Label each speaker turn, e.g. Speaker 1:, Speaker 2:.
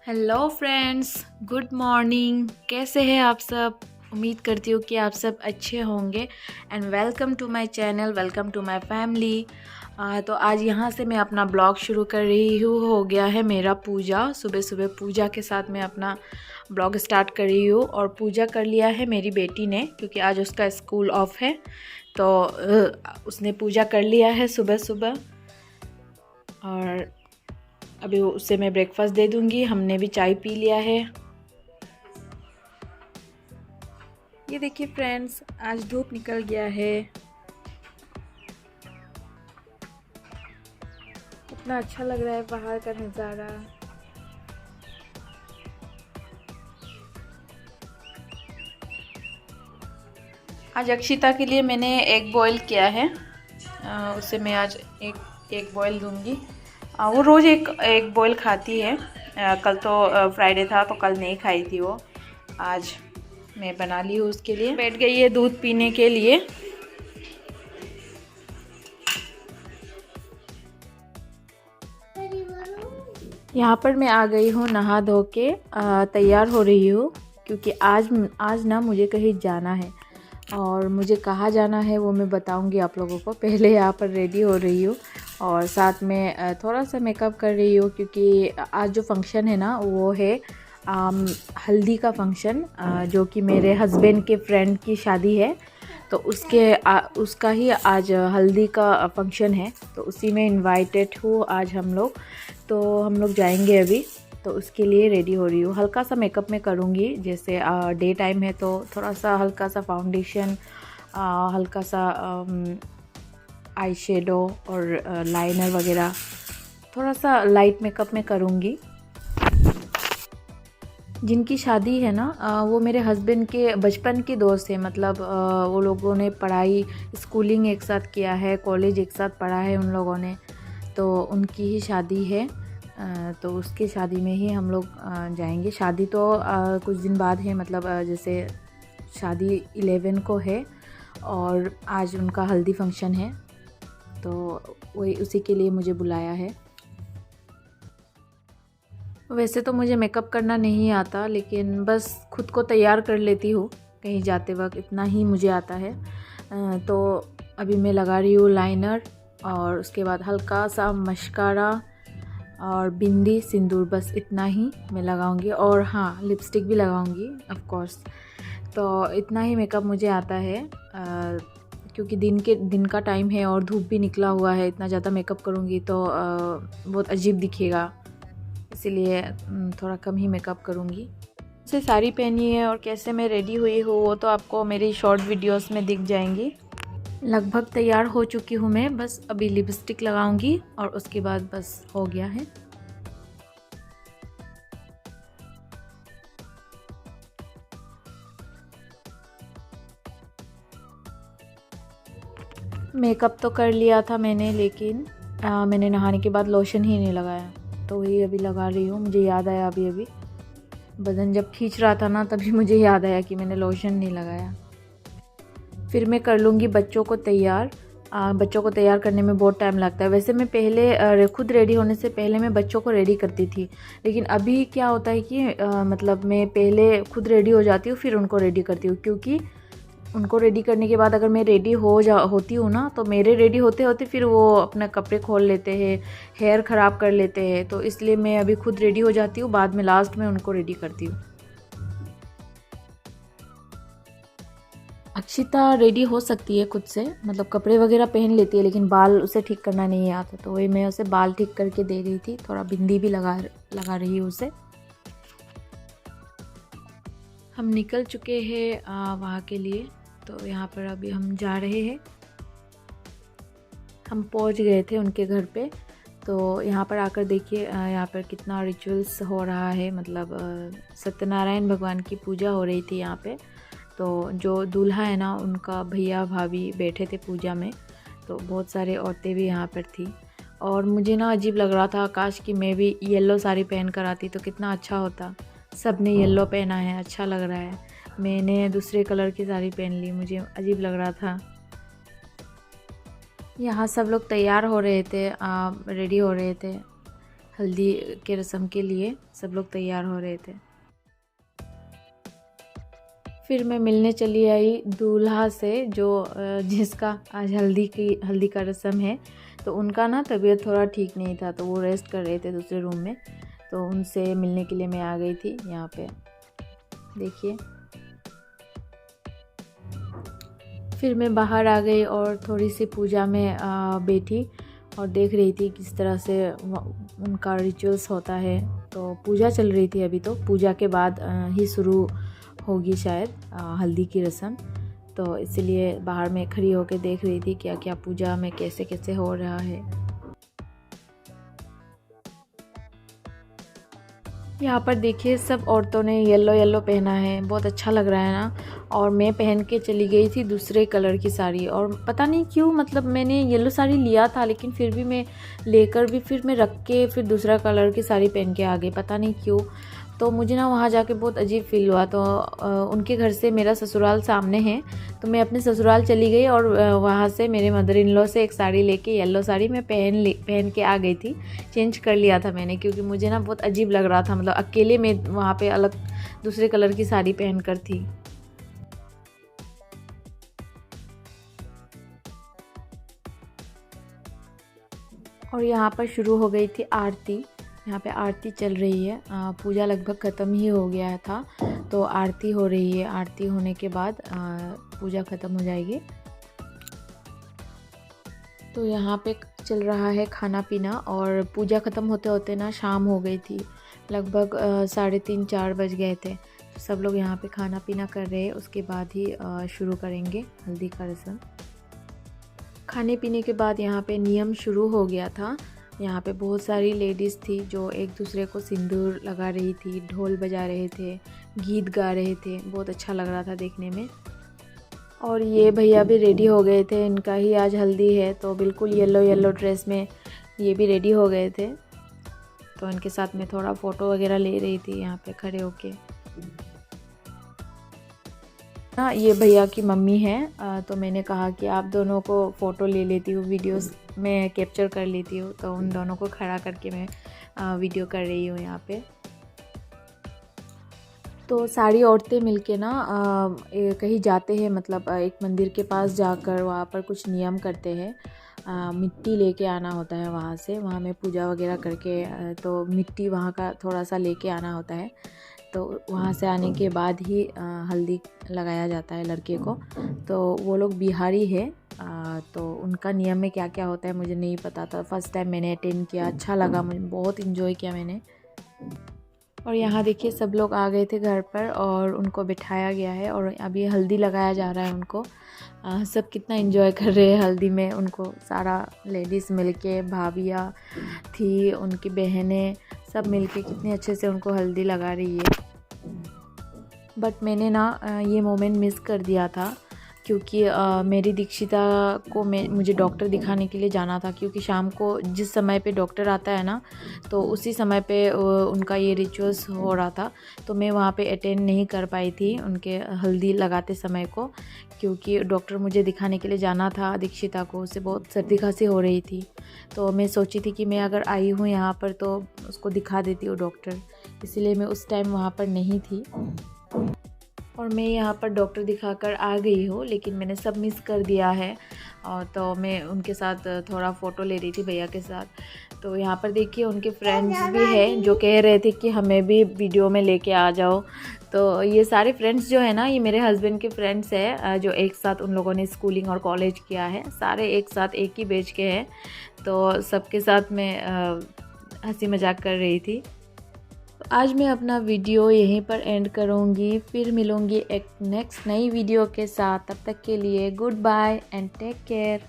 Speaker 1: Hello friends, good morning. कैसे हैं आप सब? उम्मीद करती हूँ कि आप सब अच्छे होंगे and welcome to my channel, welcome to my family. तो आज यहाँ से मैं अपना ब्लॉग शुरू कर रही हूँ। हो गया है मेरा पूजा, सुबह सुबह पूजा के साथ मैं अपना ब्लॉग स्टार्ट कर रही हूँ। और पूजा कर लिया है मेरी बेटी ने, क्योंकि आज उसका स्कूल ऑफ है, तो उसने पूजा कर लिया है सुबह सुबह। और अभी उसे मैं ब्रेकफास्ट दे दूंगी। हमने भी चाय पी लिया है। ये देखिए फ्रेंड्स, आज धूप निकल गया है। कितना अच्छा लग रहा है बाहर का नज़ारा। आज अक्षिता के लिए मैंने एग बॉईल किया है। उसे मैं आज एक एग बॉईल दूंगी। वो रोज़ एक एग बॉईल खाती है। कल तो फ्राइडे था तो कल नहीं खाई थी वो। आज मैं बना ली हूँ उसके लिए। बैठ गई है दूध पीने के लिए। यहाँ पर मैं आ गई हूँ नहा धो के, तैयार हो रही हूँ, क्योंकि आज ना मुझे कहीं जाना है। और मुझे कहाँ जाना है वो मैं बताऊँगी आप लोगों को। पहले यहाँ पर रेडी हो रही हूँ और साथ में थोड़ा सा मेकअप कर रही हूँ, क्योंकि आज जो फंक्शन है ना वो है हल्दी का फंक्शन, जो कि मेरे हस्बैंड के फ्रेंड की शादी है। तो उसका ही आज हल्दी का फंक्शन है, तो उसी में इनवाइटेड हूँ आज हम लोग। तो हम लोग जाएंगे अभी, तो उसके लिए रेडी हो रही हूँ। हल्का सा मेकअप मैं करूँगी, जैसे डे टाइम है तो थोड़ा सा हल्का सा फाउंडेशन, हल्का सा आई शेडो और लाइनर वगैरह, थोड़ा सा लाइट मेकअप में करूँगी। जिनकी शादी है ना वो मेरे हस्बैंड के बचपन के दोस्त हैं। मतलब वो लोगों ने पढ़ाई, स्कूलिंग एक साथ किया है, कॉलेज एक साथ पढ़ा है उन लोगों ने। तो उनकी ही शादी है, तो उसकी शादी में ही हम लोग जाएंगे। शादी तो कुछ दिन बाद है, मतलब जैसे शादी 11 को है और आज उनका हल्दी फंक्शन है, तो वही उसी के लिए मुझे बुलाया है। वैसे तो मुझे मेकअप करना नहीं आता, लेकिन बस खुद को तैयार कर लेती हूँ कहीं जाते वक्त, इतना ही मुझे आता है। तो अभी मैं लगा रही हूँ लाइनर, और उसके बाद हल्का सा मस्कारा और बिंदी, सिंदूर, बस इतना ही मैं लगाऊंगी। और हाँ, लिपस्टिक भी लगाऊंगी ऑफ कोर्स। तो इतना ही मेकअप मुझे आता है, क्योंकि दिन का टाइम है और धूप भी निकला हुआ है। इतना ज़्यादा मेकअप करूँगी तो बहुत अजीब दिखेगा, इसीलिए थोड़ा कम ही मेकअप करूँगी। से साड़ी पहनी है और कैसे मैं रेडी हुई हूँ वो तो आपको मेरी शॉर्ट वीडियोस में दिख जाएंगी। लगभग तैयार हो चुकी हूँ मैं, बस अभी लिपस्टिक लगाऊंगी और उसके बाद बस हो गया है। मेकअप तो कर लिया था मैंने, लेकिन मैंने नहाने के बाद लोशन ही नहीं लगाया, तो वही अभी लगा रही हूँ। मुझे याद आया अभी बदन जब खींच रहा था ना, तभी मुझे याद आया कि मैंने लोशन नहीं लगाया। फिर मैं कर लूँगी बच्चों को तैयार। बच्चों को तैयार करने में बहुत टाइम लगता है। वैसे मैं पहले खुद रेडी होने से पहले मैं बच्चों को रेडी करती थी, लेकिन अभी क्या होता है कि मतलब मैं पहले खुद रेडी हो जाती हूँ फिर उनको रेडी करती हूँ, क्योंकि उनको रेडी करने के बाद अगर मैं रेडी होती हूँ ना, तो मेरे रेडी होते होते फिर वो अपने कपड़े खोल लेते हैं, हेयर ख़राब कर लेते हैं। तो इसलिए मैं अभी खुद रेडी हो जाती हूँ, बाद में लास्ट में उनको रेडी करती हूँ। अक्षिता रेडी हो सकती है खुद से, मतलब कपड़े वगैरह पहन लेती है, लेकिन बाल उसे ठीक करना नहीं आता। तो वही मैं उसे बाल ठीक करके दे रही थी, थोड़ा बिंदी भी लगा रही हूँ उसे। हम निकल चुके हैं वहाँ के लिए, तो यहाँ पर अभी हम जा रहे हैं। हम पहुँच गए थे उनके घर पे। तो यहाँ पर आकर देखिए, यहाँ पर कितना रिचुअल्स हो रहा है। मतलब सत्यनारायण भगवान की पूजा हो रही थी यहाँ पे। तो जो दूल्हा है ना, उनका भैया भाभी बैठे थे पूजा में, तो बहुत सारे औरतें भी यहाँ पर थी। और मुझे ना अजीब लग रहा था, काश कि मैं भी येलो साड़ी पहन कर आती तो कितना अच्छा होता। सब ने येलो पहना है, अच्छा लग रहा है। मैंने दूसरे कलर की साड़ी पहन ली, मुझे अजीब लग रहा था। यहाँ सब लोग तैयार हो रहे थे, रेडी हो रहे थे। हल्दी के रस्म के लिए सब लोग तैयार हो रहे थे। फिर मैं मिलने चली आई दूल्हा से जो जिसका आज हल्दी का रस्म है। तो उनका ना तबीयत थोड़ा ठीक नहीं था, तो वो रेस्ट कर रहे थे दूसरे रूम में। तो उनसे मिलने के लिए मैं आ गई थी यहाँ पे, देखिए। फिर मैं बाहर आ गई और थोड़ी सी पूजा में बैठी और देख रही थी किस तरह से उनका रिचुअल्स होता है। तो पूजा चल रही थी अभी, तो पूजा के बाद ही शुरू होगी शायद हल्दी की रस्म। तो इसलिए बाहर में खड़ी होकर देख रही थी क्या क्या पूजा में कैसे कैसे हो रहा है। यहाँ पर देखिए सब औरतों ने येलो येलो पहना है, बहुत अच्छा लग रहा है ना। और मैं पहन के चली गई थी दूसरे कलर की साड़ी, और पता नहीं क्यों, मतलब मैंने येलो साड़ी लिया था लेकिन फिर भी मैं लेकर भी फिर मैं रख के फिर दूसरा कलर की साड़ी पहन के आ गई, पता नहीं क्यों। तो मुझे ना वहाँ जाके बहुत अजीब फील हुआ। तो उनके घर से मेरा ससुराल सामने है, तो मैं अपने ससुराल चली गई और वहाँ से मेरे मदर इन लॉ से एक साड़ी लेके, येलो साड़ी मैं पहन के आ गई थी। चेंज कर लिया था मैंने, क्योंकि मुझे ना बहुत अजीब लग रहा था, मतलब अकेले मैं वहाँ पे अलग दूसरे कलर की साड़ी पहन कर थी। और यहाँ पर शुरू हो गई थी आरती। यहाँ पे आरती चल रही है। पूजा लगभग ख़त्म ही हो गया था, तो आरती हो रही है। आरती होने के बाद पूजा ख़त्म हो जाएगी। तो यहाँ पे चल रहा है खाना पीना, और पूजा ख़त्म होते होते ना शाम हो गई थी, लगभग 3:30-4 बज गए थे। तो सब लोग यहाँ पे खाना पीना कर रहे हैं, उसके बाद ही शुरू करेंगे हल्दी का रस्म। खाने पीने के बाद यहाँ पे नियम शुरू हो गया था। यहाँ पे बहुत सारी लेडीज़ थी जो एक दूसरे को सिंदूर लगा रही थी, ढोल बजा रहे थे, गीत गा रहे थे, बहुत अच्छा लग रहा था देखने में। और ये भैया भी रेडी हो गए थे, इनका ही आज हल्दी है, तो बिल्कुल येलो येलो ड्रेस में ये भी रेडी हो गए थे। तो इनके साथ में थोड़ा फ़ोटो वगैरह ले रही थी यहाँ पे खड़े होके। हाँ, ये भैया की मम्मी है, तो मैंने कहा कि आप दोनों को फ़ोटो ले लेती हूँ, वीडियोस में कैप्चर कर लेती हूँ। तो उन दोनों को खड़ा करके मैं वीडियो कर रही हूँ यहाँ पे। तो सारी औरतें मिलके ना कहीं जाते हैं, मतलब एक मंदिर के पास जाकर वहाँ पर कुछ नियम करते हैं। मिट्टी लेके आना होता है वहाँ से, वहाँ में पूजा वगैरह करके तो मिट्टी वहाँ का थोड़ा सा लेके आना होता है। तो वहाँ से आने के बाद ही हल्दी लगाया जाता है लड़के को। तो वो लोग बिहारी है, तो उनका नियम में क्या क्या होता है मुझे नहीं पता था। फर्स्ट टाइम मैंने अटेंड किया, अच्छा लगा, मुझे बहुत इन्जॉय किया मैंने। और यहाँ देखिए सब लोग आ गए थे घर पर और उनको बिठाया गया है, और अभी हल्दी लगाया जा रहा है उनको। सब कितना एंजॉय कर रहे हैं हल्दी में, उनको सारा लेडीज़ मिलके, भाभियाँ थी, उनकी बहनें सब मिलके कितने अच्छे से उनको हल्दी लगा रही है। बट मैंने ना ये मोमेंट मिस कर दिया था, क्योंकि मेरी दीक्षिता को मुझे डॉक्टर दिखाने के लिए जाना था, क्योंकि शाम को जिस समय पे डॉक्टर आता है ना, तो उसी समय पे उनका ये रिचुअल्स हो रहा था। तो मैं वहाँ पे अटेंड नहीं कर पाई थी उनके हल्दी लगाते समय को, क्योंकि डॉक्टर मुझे दिखाने के लिए जाना था दीक्षिता को, उससे बहुत सर्दी खांसी हो रही थी। तो मैं सोची थी कि मैं अगर आई हूँ यहाँ पर तो उसको दिखा देती हूँ डॉक्टर, इसलिए मैं उस टाइम वहाँ पर नहीं थी। और मैं यहाँ पर डॉक्टर दिखाकर आ गई हूँ, लेकिन मैंने सब मिस कर दिया है। और तो मैं उनके साथ थोड़ा फ़ोटो ले रही थी भैया के साथ। तो यहाँ पर देखिए उनके फ्रेंड्स भी हैं जो कह रहे थे कि हमें भी वीडियो में लेके आ जाओ। तो ये सारे फ्रेंड्स जो है ना, ये मेरे हस्बैंड के फ्रेंड्स हैं, जो एक साथ उन लोगों ने स्कूलिंग और कॉलेज किया है, सारे एक साथ एक ही बैच के हैं। तो सबके साथ मैं हंसी मजाक कर रही थी। आज मैं अपना वीडियो यहीं पर एंड करूँगी, फिर मिलूँगी एक नेक्स्ट नई वीडियो के साथ। तब तक के लिए goodbye and take care.